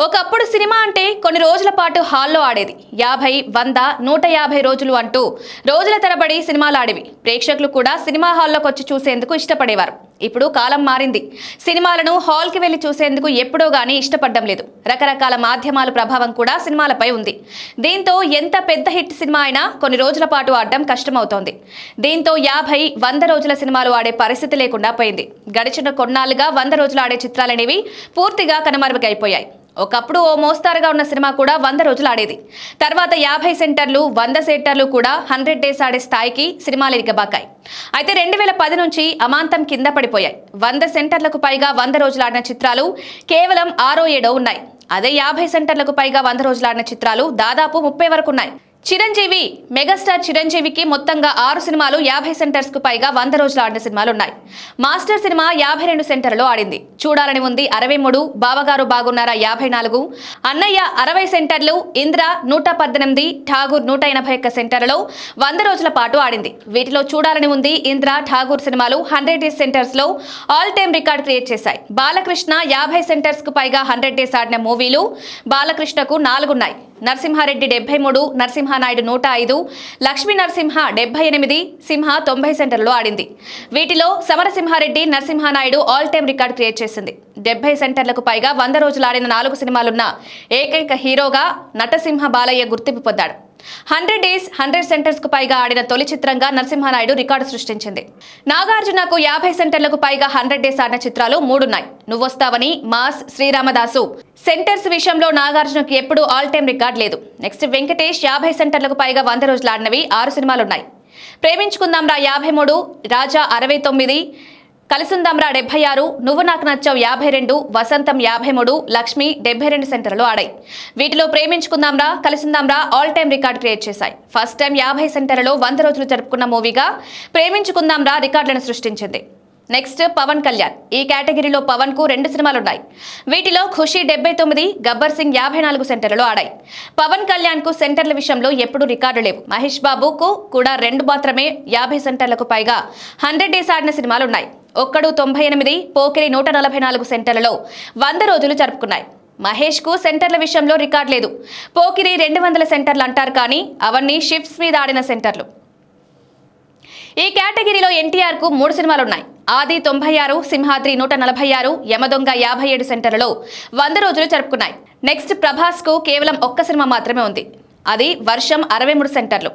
ఒకప్పుడు సినిమా అంటే కొన్ని రోజుల పాటు హాల్లో ఆడేది. 50, 100, 150 రోజులు అంటూ రోజుల తరబడి సినిమాలు ఆడేవి. ప్రేక్షకులు కూడా సినిమా హాల్లోకి వచ్చి చూసేందుకు ఇష్టపడేవారు. ఇప్పుడు కాలం మారింది. సినిమాలను హాల్కి వెళ్లి చూసేందుకు ఎప్పుడో గానీ ఇష్టపడడం లేదు. రకరకాల మాధ్యమాల ప్రభావం కూడా సినిమాలపై ఉంది. దీంతో ఎంత పెద్ద హిట్ సినిమా అయినా కొన్ని రోజుల పాటు ఆడడం కష్టమవుతోంది. దీంతో 50, 100 రోజుల సినిమాలు ఆడే పరిస్థితి లేకుండా పోయింది. గడిచిన కొన్నాళ్లుగా 100 రోజులు ఆడే చిత్రాలనేవి పూర్తిగా కనుమరుగైపోయాయి. ఒకప్పుడు ఓ మోస్తారుగా ఉన్న సినిమా కూడా 100 రోజులు ఆడేది. తర్వాత 50 సెంటర్లు, 100 సెంటర్లు కూడా 100 డేస్ ఆడే స్థాయికి సినిమాలు ఎగబాకాయి. అయితే 2010 నుంచి అమాంతం కింద పడిపోయాయి. 100 సెంటర్లకు పైగా 100 రోజులు ఆడిన చిత్రాలు కేవలం 6-7 ఉన్నాయి. అదే 50 సెంటర్లకు పైగా 100 రోజులు ఆడిన చిత్రాలు దాదాపు 30 వరకు ఉన్నాయి. చిరంజీవి, మెగాస్టార్ చిరంజీవికి మొత్తంగా 6 సినిమాలు 50 సెంటర్స్ కు పైగా 100 రోజులు ఆడిన సినిమాలు ఉన్నాయి. మాస్టర్ సినిమా 52 సెంటర్లలో ఆడింది. చూడాలని ఉంది 63, బావగారు బాగున్నారా 54, అన్నయ్య 60 సెంటర్లు, ఇంద్ర 118, ఠాగూర్ 181 సెంటర్లలో 100 రోజుల పాటు ఆడింది. వీటిలో చూడాలని ఉంది, ఇంద్ర, ఠాగూర్ సినిమాలు 100 డేస్ సెంటర్స్ లో ఆల్ టైమ్ రికార్డ్ క్రియేట్ చేశాయి. బాలకృష్ణ 50 సెంటర్స్ కు పైగా 100 డేస్ ఆడిన మూవీలు బాలకృష్ణకు 4 ఉన్నాయి. నరసింహారెడ్డి 73, నరసింహానాయుడు 105, లక్ష్మీ నరసింహ 78, సింహ 90 సెంటర్లో ఆడింది. వీటిలో Samarasimha Reddy, Narasimha Naidu all time record create చేసింది. 70 సెంటర్లకు పైగా 100 రోజులు ఆడిన 4 సినిమాలున్న ఏకైక హీరోగా నటసింహ బాలయ్య గుర్తింపు పొందాడు. 100 డేస్ 100 సెంటర్స్ కు పైగా ఆడిన తొలి చిత్రంగా నరసింహానాయుడు రికార్డు సృష్టించింది. నాగార్జునకు 50 సెంటర్లకు పైగా 100 డేస్ ఆడిన చిత్రాలు 3 ఉన్నాయి. నువ్వొస్తావని, మాస్, శ్రీరామదాసు సెంటర్స్ విషయంలో నాగార్జునకు ఎప్పుడూ ఆల్ టైమ్ రికార్డ్ లేదు. నెక్స్ట్ వెంకటేష్ 50 సెంటర్లకు పైగా 100 రోజులు ఆడినవి 6 సినిమాలున్నాయి. ప్రేమించుకుందాంరా 53, రాజా 69, కలిసుందాంరా 76, నువ్వు నాకు నచ్చావు 52, వసంతం 53, లక్ష్మి 72 సెంటర్లు ఆడాయి. వీటిలో ప్రేమించుకుందాంరా, కలిసుందాంరా ఆల్ టైమ్ రికార్డ్ క్రియేట్ చేశాయి. ఫస్ట్ టైం 50 సెంటర్లలో 100 రోజులు జరుపుకున్న మూవీగా ప్రేమించుకుందాంరా రికార్డులను సృష్టించింది. నెక్స్ట్ పవన్ కళ్యాణ్. ఈ కేటగిరీలో పవన్ కు 2 సినిమాలున్నాయి. వీటిలో ఖుషి 79, గబ్బర్ సింగ్ 54 సెంటర్లలో ఆడాయి. పవన్ కళ్యాణ్ కు సెంటర్ల విషయంలో ఎప్పుడూ రికార్డు లేవు. మహేష్ బాబుకు కూడా 2 మాత్రమే 50 సెంటర్లకు పైగా 100 డేస్ ఆడిన సినిమాలున్నాయి. ఒక్కడు 98, పోకిరి 144 సెంటర్లలో 100 రోజులు జరుపుకున్నాయి. మహేష్ కు సెంటర్ల విషయంలో రికార్డు లేదు. పోకిరి 200 సెంటర్లు అంటారు కానీ అవన్నీ షిఫ్ట్స్ మీద ఆడిన సెంటర్లు. ఈ కేటగిరీలో ఎన్టీఆర్ కు 3 సినిమాలున్నాయి. ఆది 96, సింహాద్రి 146, యమదొంగ 57 సెంటర్లలో 100 రోజులు జరుపుకున్నాయి. నెక్స్ట్ ప్రభాస్ కు కేవలం 1 సినిమా మాత్రమే ఉంది. అది వర్షం 63 సెంటర్లు.